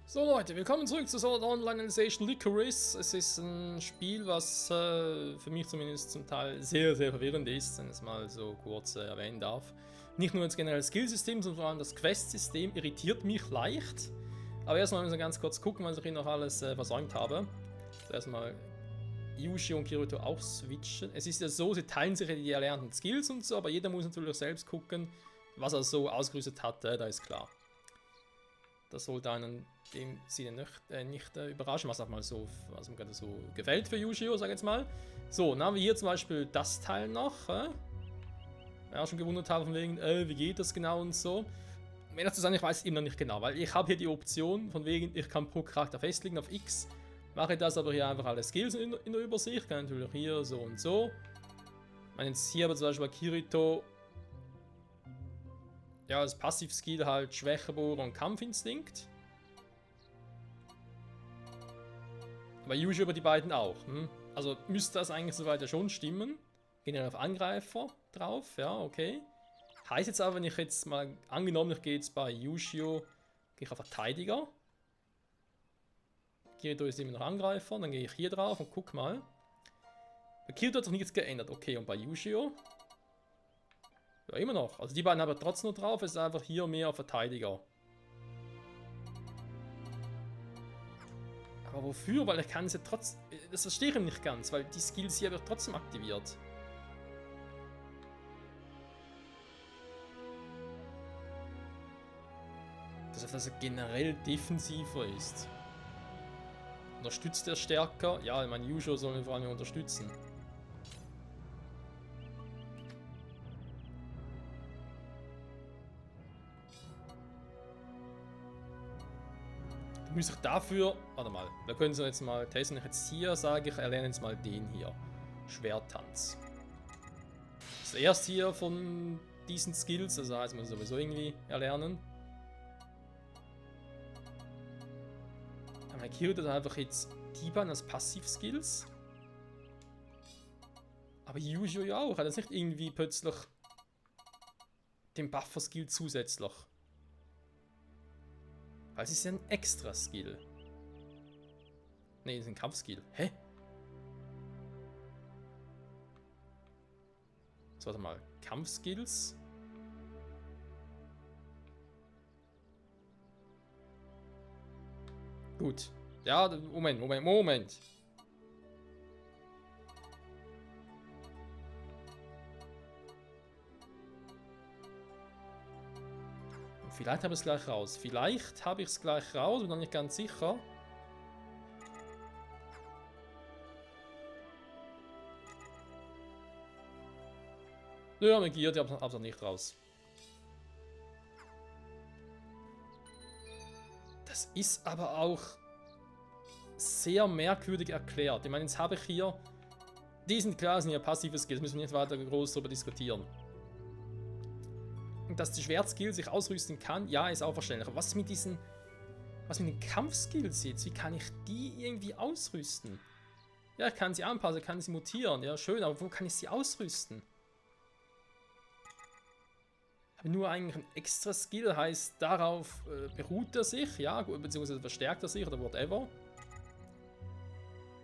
So Leute, willkommen zurück zu Sword Art Online Alicization Lycoris. Es ist ein Spiel, was für mich zumindest zum Teil sehr verwirrend ist, wenn ich es mal so kurz erwähnen darf. Nicht nur das generelle Skillsystem, sondern vor allem das Questsystem irritiert mich leicht. Aber erstmal müssen wir ganz kurz gucken, was ich hier noch alles versäumt habe. Erstmal Yushio und Kirito auch switchen. Es ist ja so, sie teilen sich ja die erlernten Skills und so, aber jeder muss natürlich selbst gucken, was er so ausgerüstet hat, da ist klar. Das sollte einen dem Sinne nicht überraschen, was auch mal so, was mir gerade so gefällt für Yushio, sag ich jetzt mal. So, dann haben wir hier zum Beispiel das Teil noch. Ja, schon gewundert habe von wegen, wie geht das genau und so. Wenn das zu sein, ich weiß es immer noch nicht genau, weil ich habe hier die Option von wegen, ich kann pro Charakter festlegen auf X. Mache das aber hier einfach alle Skills in der Übersicht, kann natürlich hier so und so. Ich meine jetzt hier aber zum Beispiel bei Kirito, ja, das Passivskill halt Schwächebohrer und Kampfinstinkt. Aber Yushio über die beiden auch. Also müsste das eigentlich soweit ja schon stimmen. Generell auf Angreifer drauf, ja, okay. Heißt jetzt aber, wenn ich jetzt mal angenommen, ich gehe jetzt bei Yushio, gehe ich auf Verteidiger. Kirito ist immer noch Angreifer, dann gehe ich hier drauf und guck mal. Bei Kirito hat sich nichts geändert, okay, und bei Yushio? Ja, immer noch. Also die beiden haben trotzdem noch drauf, es ist einfach hier mehr auf Verteidiger. Aber wofür? Weil ich kann es ja trotzdem... Das verstehe ich nicht ganz, weil die Skills hier habe ich trotzdem aktiviert. Dass er generell defensiver ist. Unterstützt er stärker? Ja, ich meine, Yushio soll ihn vor allem unterstützen. Muss ich dafür... Warte mal, wir können es jetzt mal testen. Wenn ich jetzt hier sage, ich erlerne jetzt mal den hier. Schwerttanz. Das erste hier von diesen Skills, also heißt man sowieso irgendwie erlernen. Aber Kirito hat einfach jetzt die beiden als Passivskills. Aber Yushio ja auch. Hat jetzt nicht irgendwie plötzlich den Buffer-Skill zusätzlich. Weil es ist ja ein Extra-Skill. Ne, das ist ein Kampfskill. Hä? So, warte mal. Kampfskills. Gut. Ja, Moment. Vielleicht habe ich es gleich raus. Vielleicht habe ich es gleich raus, bin noch nicht ganz sicher. Ja, mit Gier, ich habe es noch nicht raus. Das ist aber auch sehr merkwürdig erklärt. Ich meine, jetzt habe ich hier... Die sind klar, sind ja passive Skills, müssen wir nicht weiter groß darüber diskutieren. Dass die Schwertskill sich ausrüsten kann, ja, ist auch verständlich. Aber was mit den Kampfskills jetzt? Wie kann ich die irgendwie ausrüsten? Ja, ich kann sie anpassen, ich kann sie mutieren, ja, schön, aber wo kann ich sie ausrüsten? Ich habe nur eigentlich ein extra Skill, heißt, darauf beruht er sich, ja, beziehungsweise verstärkt er sich oder whatever.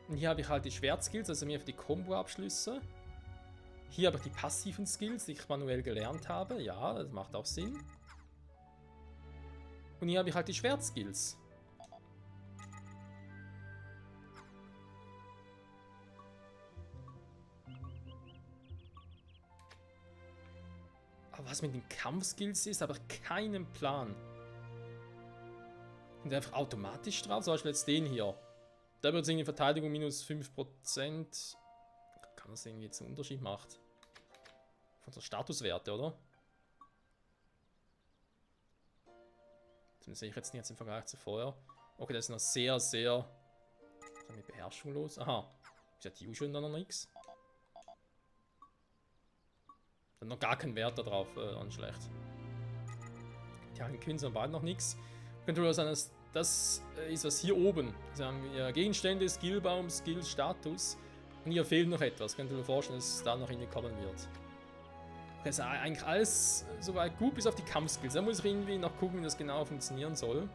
Und hier habe ich halt die Schwertskills, also mir für die Combo-Abschlüsse. Hier habe ich die passiven Skills, die ich manuell gelernt habe. Ja, das macht auch Sinn. Und hier habe ich halt die Schwertskills. Aber was mit den Kampfskills ist, habe ich keinen Plan. Und einfach automatisch drauf, zum Beispiel jetzt den hier. Da wird es irgendwie Verteidigung minus 5%. Kann das irgendwie jetzt einen Unterschied macht? Von der Statuswerte, oder? Das sehe ich jetzt nicht im Vergleich zu vorher. Okay, das ist noch sehr... Was ist da mit Beherrschung los? Aha. Ist ja die Yushio dann noch nichts? Dann noch gar kein Wert da drauf, schlecht. Die anderen Quins haben beide noch nichts. Könnte wohl sein, dass das ist was hier oben. Sie haben ja Gegenstände, Skillbaum, Skill, Status. Und hier fehlt noch etwas. Könnt ihr mir vorstellen, dass es da noch irgendwie kommen wird. Das ist eigentlich alles soweit gut, bis auf die Kampfskills. Da muss ich irgendwie noch gucken, wie das genau funktionieren soll.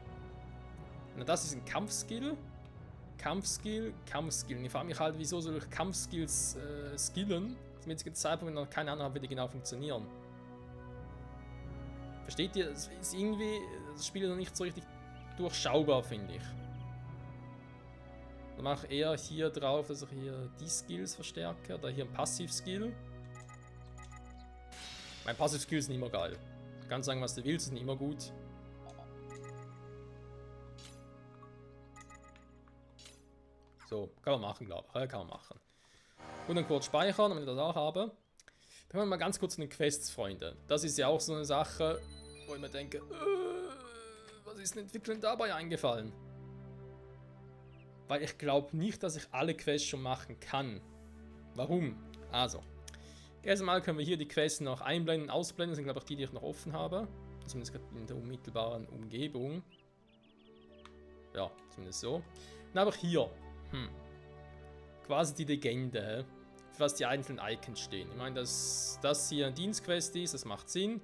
Na, das ist ein Kampfskill. Kampfskill, Kampfskill. Und ich frage mich halt, wieso soll ich Kampfskills skillen? Zum jetzigen Zeitpunkt noch keine Ahnung habe, wie die genau funktionieren. Versteht ihr? Es ist irgendwie, das Spiel ist noch nicht so richtig durchschaubar, finde ich. Dann mache ich eher hier drauf, dass ich hier die Skills verstärke. Oder hier ein Passivskill. Mein Passivskill ist nicht immer geil. Du kannst sagen, was du willst, ist nicht immer gut. So, kann man machen, glaube ich. Ja, kann man machen. Und dann kurz speichern, damit ich das auch habe. Dann kommen wir mal ganz kurz zu den Quests, Freunde. Das ist ja auch so eine Sache, wo ich mir denke, was ist den Entwicklern dabei eingefallen? Weil ich glaube nicht, dass ich alle Quests schon machen kann. Warum? Also, erstmal können wir hier die Quests noch einblenden, ausblenden. Das sind, glaube ich, die ich noch offen habe. Zumindest in der unmittelbaren Umgebung. Ja, zumindest so. Dann habe ich hier quasi die Legende, für was die einzelnen Icons stehen. Ich meine, dass das hier ein Dienstquest ist, das macht Sinn.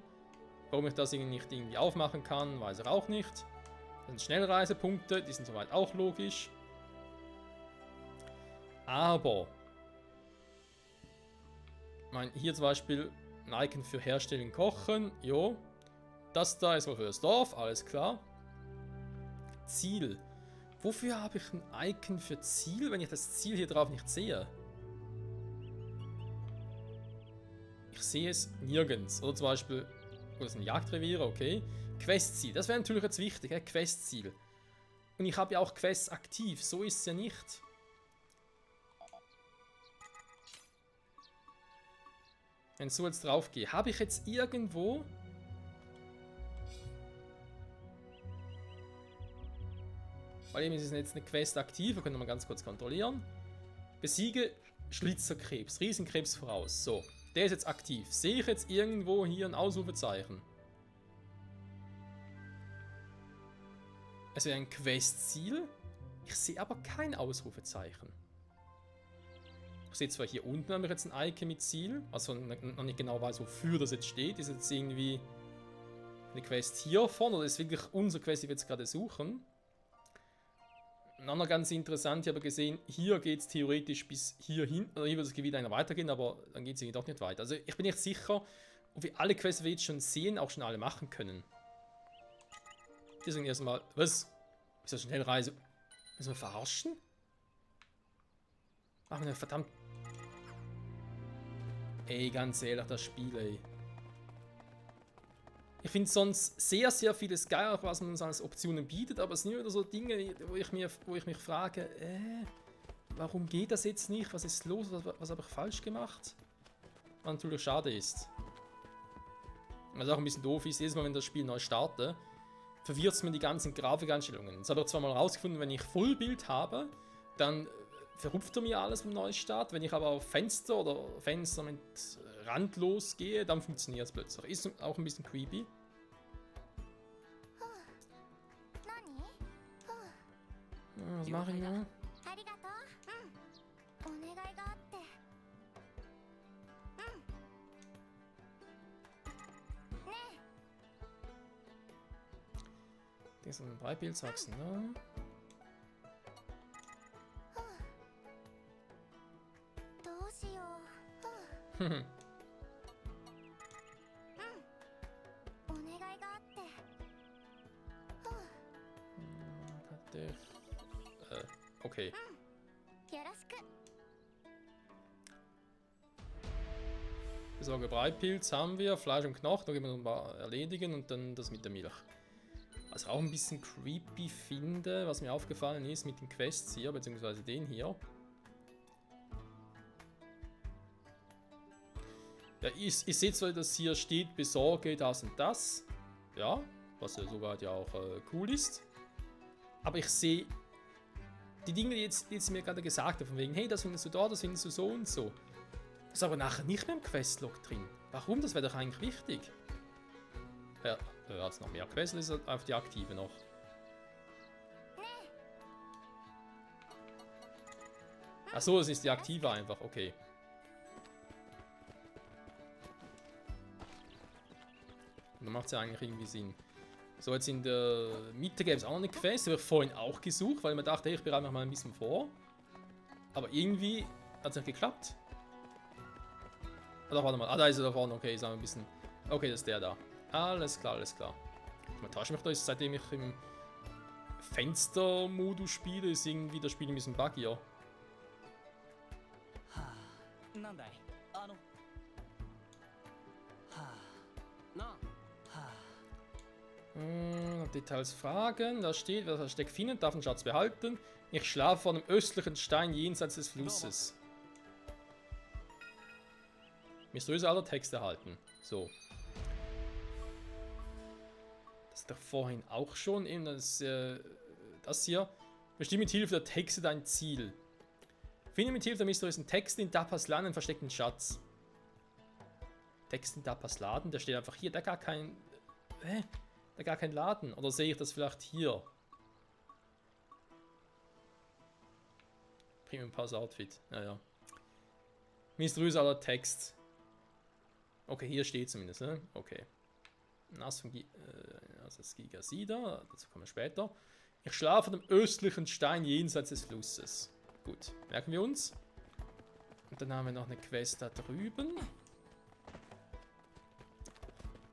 Warum ich das nicht irgendwie aufmachen kann, weiß ich auch nicht. Das sind Schnellreisepunkte, die sind soweit auch logisch. Aber, ich meine, hier zum Beispiel ein Icon für Herstellen, Kochen, jo. Das da ist wohl für das Dorf, alles klar. Ziel. Wofür habe ich ein Icon für Ziel, wenn ich das Ziel hier drauf nicht sehe? Ich sehe es nirgends. Oder zum Beispiel, das ist ein Jagdrevier, okay. Questziel, das wäre natürlich jetzt wichtig, Questziel. Und ich habe ja auch Quests aktiv, so ist es ja nicht. Wenn ich so jetzt drauf gehe, habe ich jetzt irgendwo... Weil eben ist jetzt eine Quest aktiv, wir können mal ganz kurz kontrollieren. Besiege Schlitzerkrebs, Riesenkrebs voraus. So, der ist jetzt aktiv. Sehe ich jetzt irgendwo hier ein Ausrufezeichen? Es wäre ein Questziel. Ich sehe aber kein Ausrufezeichen. Ich sehe zwar hier unten habe ich jetzt ein Icon mit Ziel, also noch nicht genau weiß, wofür das jetzt steht. Ist jetzt irgendwie eine Quest hiervon oder ist wirklich unsere Quest, die wir jetzt gerade suchen? Noch ganz interessant, ich habe gesehen, hier geht es theoretisch bis hierhin, oder hier wird das Gebiet einer weitergehen, aber dann geht es irgendwie doch nicht weiter. Also ich bin nicht sicher, ob wir alle Quests, die wir jetzt schon sehen, auch schon alle machen können. Deswegen erstmal, was? Ist das Schnellreise? Müssen wir verarschen? Ach, ne, verdammt. Ey, ganz ehrlich, das Spiel, ey. Ich finde sonst sehr, sehr vieles geil, was man uns als Optionen bietet, aber es sind wieder so Dinge, wo ich mich frage, warum geht das jetzt nicht? Was ist los? Was habe ich falsch gemacht? Was natürlich schade ist. Was auch ein bisschen doof ist, jedes Mal, wenn das Spiel neu starte, verwirrt es mir die ganzen Grafikeinstellungen. Das habe ich zwar mal rausgefunden, wenn ich Vollbild habe, dann verrupft er mir alles beim Neustart. Wenn ich aber auf Fenster oder Fenster mit randlos gehe, dann funktioniert es plötzlich. Ist auch ein bisschen creepy. Was mache ich noch? Das ist ein Breitbildsachsen, ne? Okay. Besorge Breitpilz haben wir, Fleisch und Knochen, da gehen wir noch mal erledigen und dann das mit der Milch. Was ich auch ein bisschen creepy finde, was mir aufgefallen ist mit den Quests hier, beziehungsweise den hier. Ja, ich sehe zwar, dass hier steht, besorge das und das. Ja, was ja soweit ja auch cool ist. Aber ich sehe die Dinge, die jetzt mir gerade gesagt haben, von wegen, hey, das findest du da, das findest du so und so. Das ist aber nachher nicht mehr im Questlog drin. Warum? Das wäre doch eigentlich wichtig. Ja, hat es noch mehr Quests, ist auf die aktive noch. Achso, es ist die aktive einfach, okay. Dann macht es ja eigentlich irgendwie Sinn. So, jetzt in der Mitte gäbe es auch noch eine Quest. Die habe ich vorhin auch gesucht, weil man dachte, hey, ich bereite mich mal ein bisschen vor. Aber irgendwie hat es nicht geklappt. Oder warte mal. Ah, da ist er da vorne. Okay, ist auch ein bisschen. Okay, das ist der da. Alles klar, alles klar. Ich täusche mich da, seitdem ich im Fenstermodus spiele, ist irgendwie das Spiel ein bisschen buggier. Details fragen. Da steht, wer das Versteck findet, darf den Schatz behalten. Ich schlafe vor einem östlichen Stein jenseits des Flusses. Mysteriöse aller Text erhalten. So. Das ist doch vorhin auch schon eben das hier. Bestimme mit Hilfe der Texte dein Ziel. Finde mit Hilfe der mysteriösen Texte in Dappas Laden einen versteckten Schatz. Text in Dappas Laden, der steht einfach hier. Da gar kein. Da gar kein Laden. Oder sehe ich das vielleicht hier? Premium Pass Outfit. Naja. Mysteriöser aller Text. Okay, hier steht zumindest, ne? Okay. Das ist Gigasida, dazu kommen wir später. Ich schlafe auf dem östlichen Stein jenseits des Flusses. Gut, merken wir uns. Und dann haben wir noch eine Quest da drüben.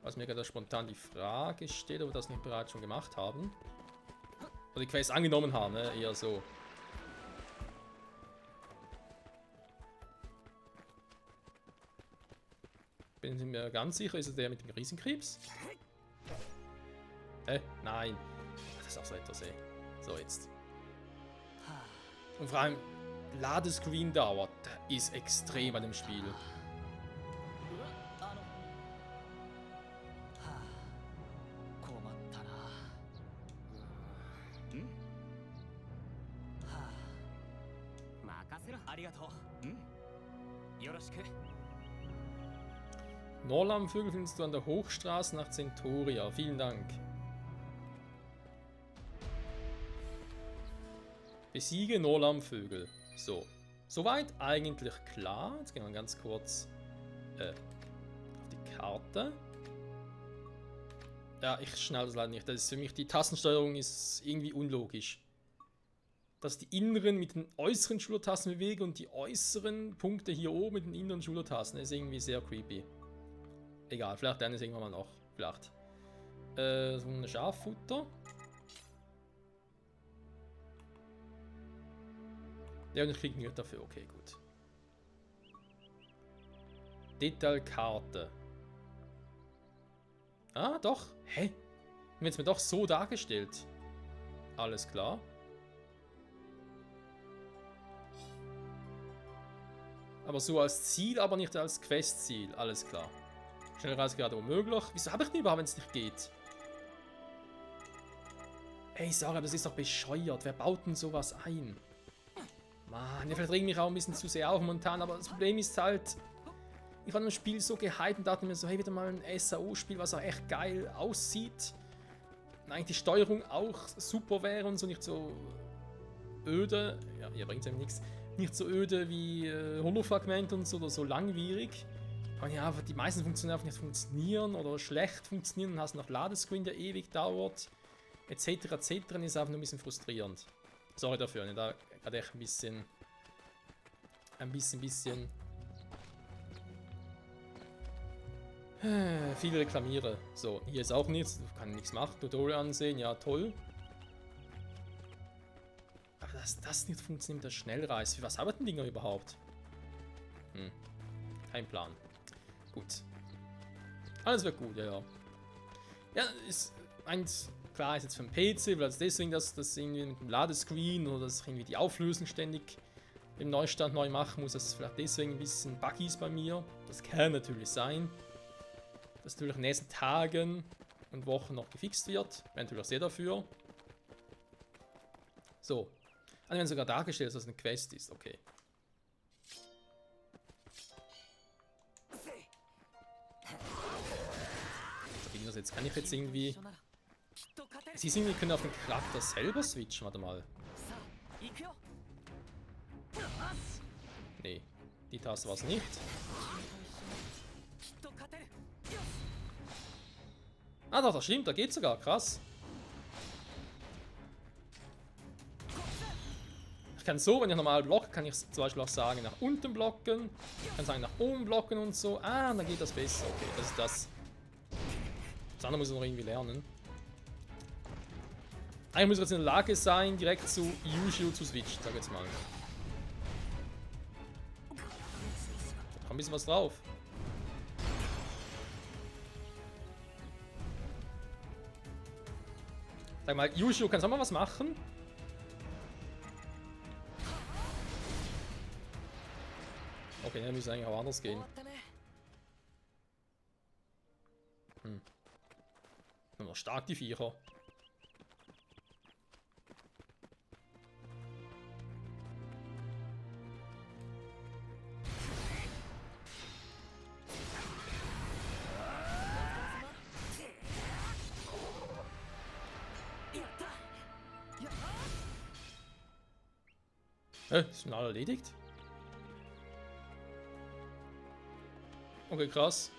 Was mir gerade spontan die Frage steht, ob wir das nicht bereits schon gemacht haben. Oder die Quest angenommen haben, ne? Eher so. Bin ich mir ganz sicher, ist es der mit dem Riesenkrebs? Nein. Das ist auch so etwas, ey. So, jetzt. Und vor allem, Ladescreen-Dauer ist extrem an dem Spiel. Norlam-Vögel findest du an der Hochstraße nach Centauria. Vielen Dank. Besiege Norlam-Vögel. So. Soweit eigentlich klar. Jetzt gehen wir ganz kurz auf die Karte. Ja, ich schnell das leider nicht. Das ist für mich, die Tastensteuerung ist irgendwie unlogisch. Dass die inneren mit den äußeren Schultertasten bewegen und die äußeren Punkte hier oben mit den inneren Schultertasten. Das ist irgendwie sehr creepy. Egal, vielleicht dann ist irgendwann mal noch. Vielleicht. So ein Schaffutter. Ja, und ich kriege nichts dafür. Okay, gut. Detailkarte. Ah, doch. Hä? Wird es mir doch so dargestellt. Alles klar. Aber so als Ziel, aber nicht als Questziel. Alles klar. Schnellreise gerade unmöglich. Wieso habe ich den überhaupt, wenn es nicht geht? Ey, Sarah, das ist doch bescheuert. Wer baut denn sowas ein? Mann, ja, vielleicht regen mich auch ein bisschen zu sehr auf momentan, aber das Problem ist halt, ich war im Spiel so gehypt und dachte mir so, hey, wieder mal ein SAO-Spiel, was auch echt geil aussieht. Und eigentlich die Steuerung auch super wäre und so nicht so öde. Ja, hier bringt es einem nichts. Nicht so öde wie Holofragment und so oder so langwierig. Und ja, aber die meisten Funktionen einfach nicht funktionieren oder schlecht funktionieren und hast noch Ladescreen, der ewig dauert. Etc. etc. ist einfach nur ein bisschen frustrierend. Sorry dafür, ne? Da gerade echt ein bisschen viel reklamiere. So, hier ist auch nichts, kann nichts machen, Tutorial ansehen, ja toll. Aber dass das nicht funktioniert mit der Schnellreise, für was haben die Dinger überhaupt? Kein Plan. Gut. Alles wird gut, ja. Ja, ist eins. Klar ist jetzt für den PC, weil es deswegen das irgendwie mit dem Ladescreen oder dass ich irgendwie die Auflösung ständig im Neustand neu machen muss, dass es vielleicht deswegen ein bisschen buggy ist bei mir. Das kann natürlich sein. Dass natürlich in den nächsten Tagen und Wochen noch gefixt wird. Wäre natürlich auch sehr dafür. So. Also wenn sogar dargestellt ist, dass es eine Quest ist, okay. Jetzt kann ich jetzt irgendwie. Sie sind, wir können auf den Charakter selber switchen, warte mal. Nee, die Taste war es nicht. Ah doch, das stimmt, da geht sogar, krass. Ich kann so, wenn ich normal blocke, kann ich zum Beispiel auch sagen, nach unten blocken. Ich kann sagen, nach oben blocken und so. Ah, dann geht das besser. Okay, das ist das. Das andere muss ich noch irgendwie lernen. Eigentlich muss ich jetzt in der Lage sein, direkt zu Yujiro zu switchen, sag jetzt mal. Da kommt ein bisschen was drauf. Sag mal, Yujiro, kannst du auch mal was machen? Okay, dann müsste eigentlich auch anders gehen. Nur noch stark die Viecher. Sind alle erledigt? Okay, krass.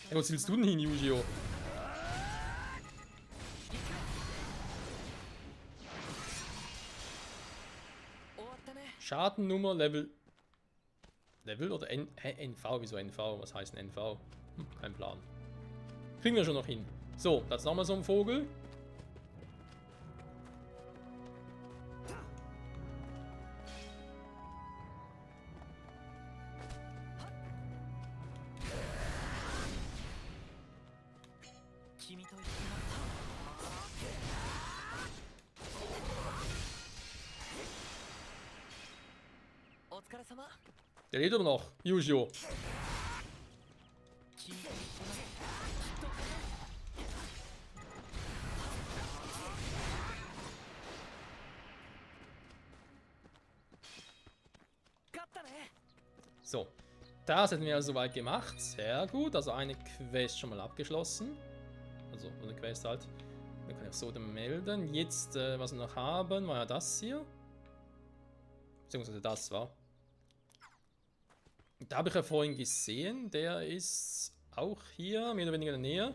Hey, was willst du denn hin, Yujiro? Schadennummer, Level oder NV? Wieso NV? Was heißt NV? Kein Plan. Kriegen wir schon noch hin. So, da ist nochmal so ein Vogel. Der lebt aber noch, Yujiro. So, das hätten wir also soweit gemacht. Sehr gut, also eine Quest schon mal abgeschlossen. Also, eine Quest halt. Dann kann ich so dann melden. Jetzt, was wir noch haben, war ja das hier. Beziehungsweise das war. Da habe ich ja vorhin gesehen, der ist auch hier, mehr oder weniger in der Nähe.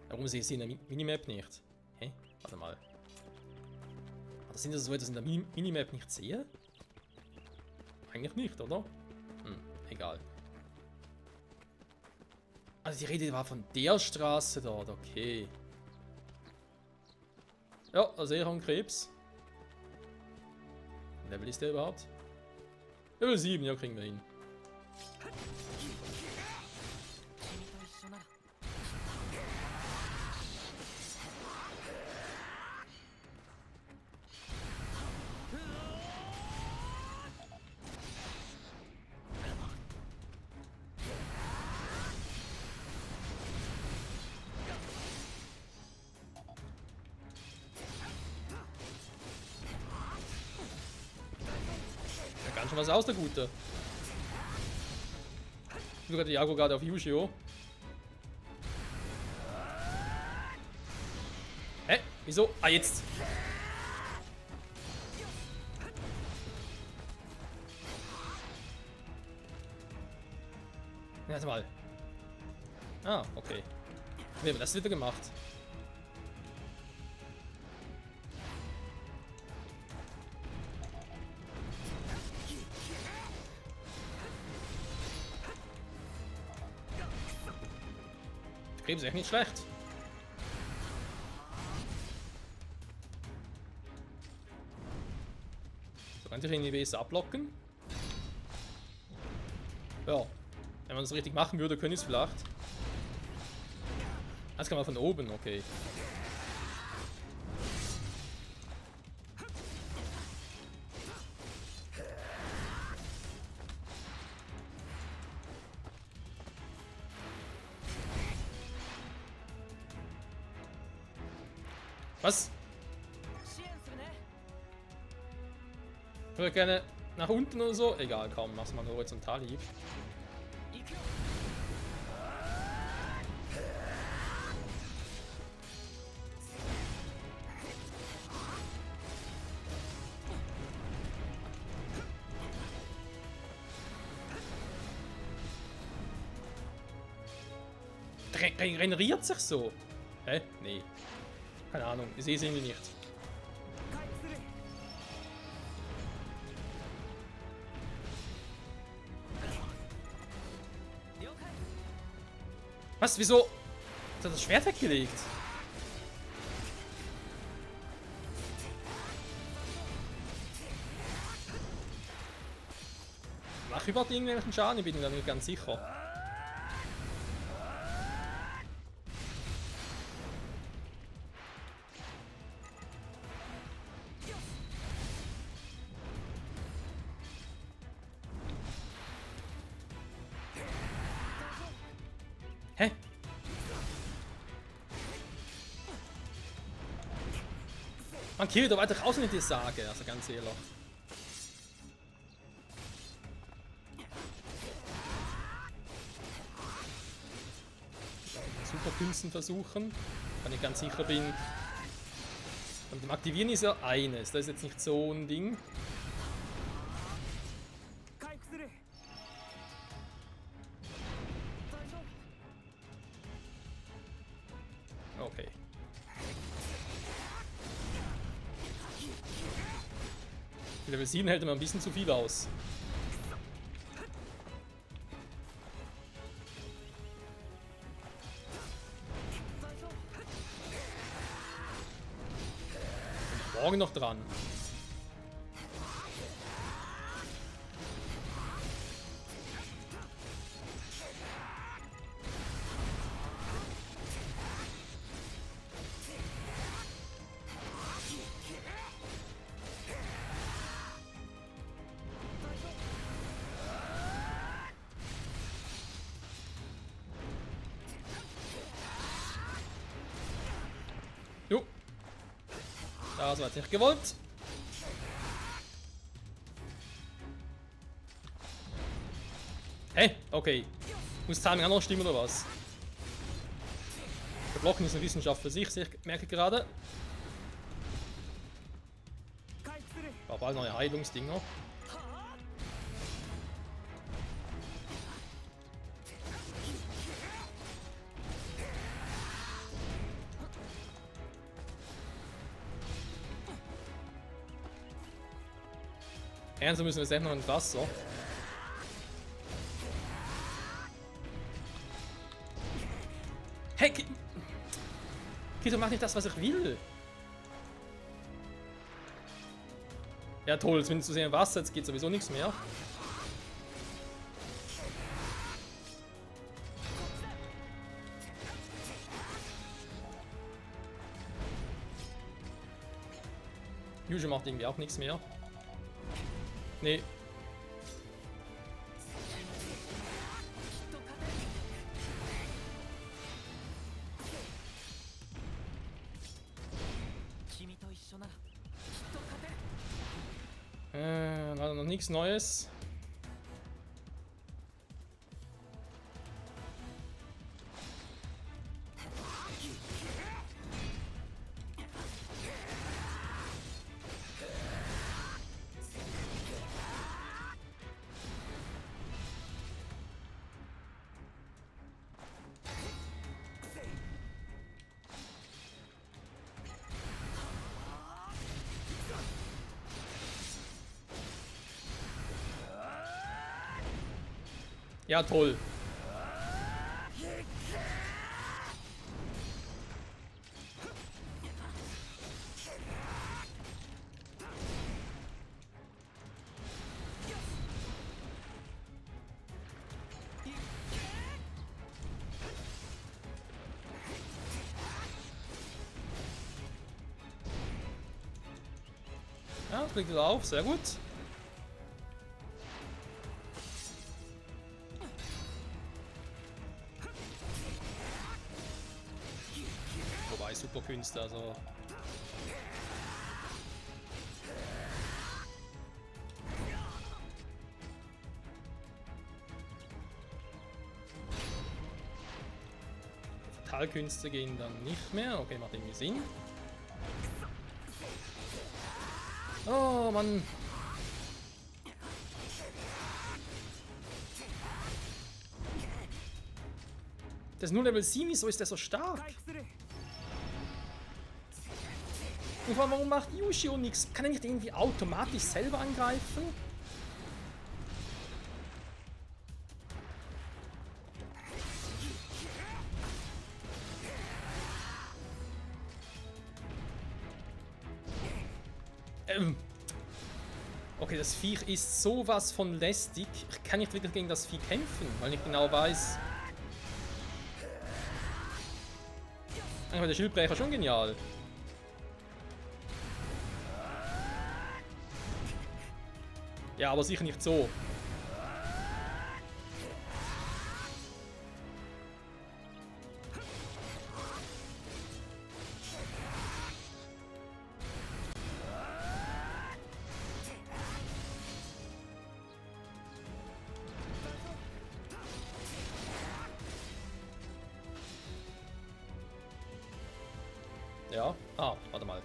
Warum sehe ich sie in der Minimap nicht? Hä? Warte mal. Das sind das so, dass ich in der Minimap nicht sehe? Eigentlich nicht, oder? Egal. Also die Rede war von der Straße dort, okay. Ja, da sehe ich auch einen Krebs. Level ist der überhaupt? Level 7, ja, kriegen wir hin. Ganz schon was aus, der Gute. Sogar die Jago gerade auf Yujiro. Hä? Wieso? Ah, jetzt. Warte mal. Ah, okay. Wie haben wir das wieder gemacht? Krebs ist echt nicht schlecht. So, kann ich irgendwie besser ablocken. Ja, wenn man es richtig machen würde, könnte ich es vielleicht. Das kann man von oben, okay. Was? Ich würde gerne nach unten oder so. Egal, komm, mach's mal horizontal Hieb. regeneriert sich so. Hä? Nee. Keine Ahnung, ich sehe es irgendwie nicht. Was? Wieso? Hat er das Schwert weggelegt? Mach überhaupt irgendwelchen Schaden? Ich bin mir da nicht ganz sicher. Hä? Man killt, aber weiter raus nicht die Sage, also ganz ehrlich. Superkünsten versuchen, wenn ich ganz sicher bin. Und dem Aktivieren ist ja eines, das ist jetzt nicht so ein Ding. Okay. Level 7 hält immer ein bisschen zu viel aus. Und morgen noch dran. Jo. Das war jetzt nicht gewollt. Hey, okay. Muss Timing auch noch stimmen oder was? Der Blocken ist eine Wissenschaft für sich, ich merke gerade. Aber bald neue Heilungsdinger. Ernsthaft müssen wir jetzt echt noch ins Wasser. Hey, Kito macht nicht das, was ich will. Ja toll, zumindest zu sehen im Wasser, jetzt geht sowieso nichts mehr. Yuji macht irgendwie auch nichts mehr. Nee. Leider noch nichts Neues. Ja, toll. Ja, das bringt wieder auf, sehr gut. Wobei, super Künste, also. Fatalkünste gehen dann nicht mehr, okay, macht irgendwie Sinn. Oh Mann. Das ist nur Level 7, wieso ist der so stark? Und vor allem, warum macht Yushio nichts? Kann er nicht irgendwie automatisch selber angreifen? Okay, das Viech ist sowas von lästig. Ich kann nicht wirklich gegen das Vieh kämpfen, weil ich genau weiß. Eigentlich war der Schildbrecher schon genial. Ja, aber sicher nicht so. Ja. Ah, warte mal.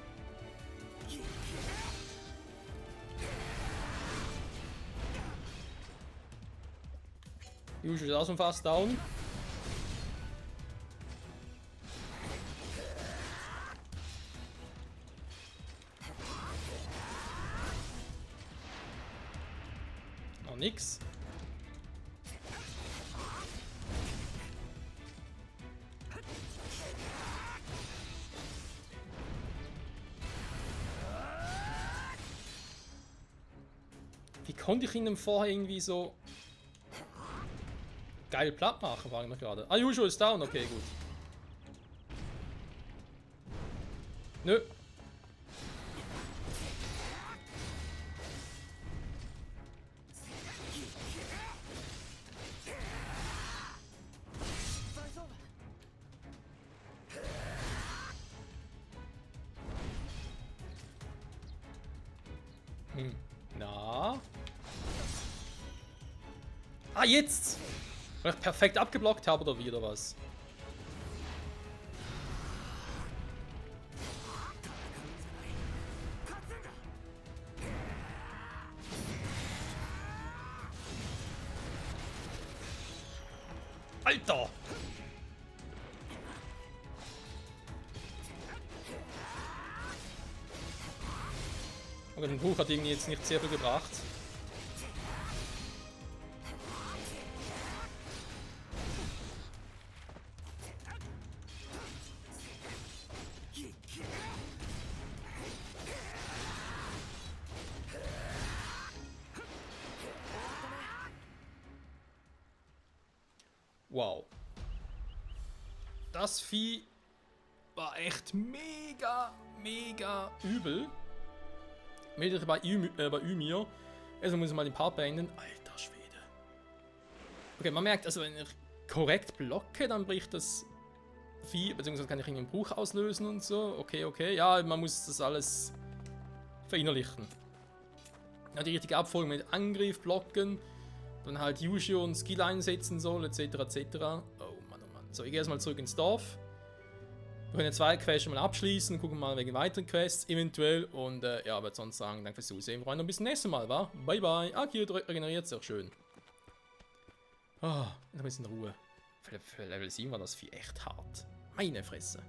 Yushi ist auch schon fast down. Noch nix. Wie konnte ich ihn vorher irgendwie so geil platt machen, fragen wir gerade. Ah, Yushio ist down, okay, gut. Nö. Na? Ah, jetzt! Weil ich perfekt abgeblockt habe oder wieder was? Alter! Okay, den Buch hat irgendwie jetzt nicht sehr viel gebracht. Wow. Das Vieh war echt mega übel. Wieder bei Ymir. Also muss ich mal den Part beenden. Alter Schwede. Okay, man merkt, also wenn ich korrekt blocke, dann bricht das Vieh, beziehungsweise kann ich einen Bruch auslösen und so. Okay. Ja, man muss das alles verinnerlichen. Ja, die richtige Abfolge mit Angriff, Blocken, dann halt Yushio und Skill einsetzen soll, etc. Oh Mann. So, ich gehe erstmal zurück ins Dorf. Wir können 2 Quests schon mal abschließen, gucken mal wegen weiteren Quests eventuell und ja, würde sonst sagen, danke fürs Zusehen, wir freuen uns bis zum nächsten Mal, wa? Bye bye. Akio regeneriert sich auch schön. Ah, ein bisschen Ruhe. Für Level 7 war das Vieh echt hart. Meine Fresse.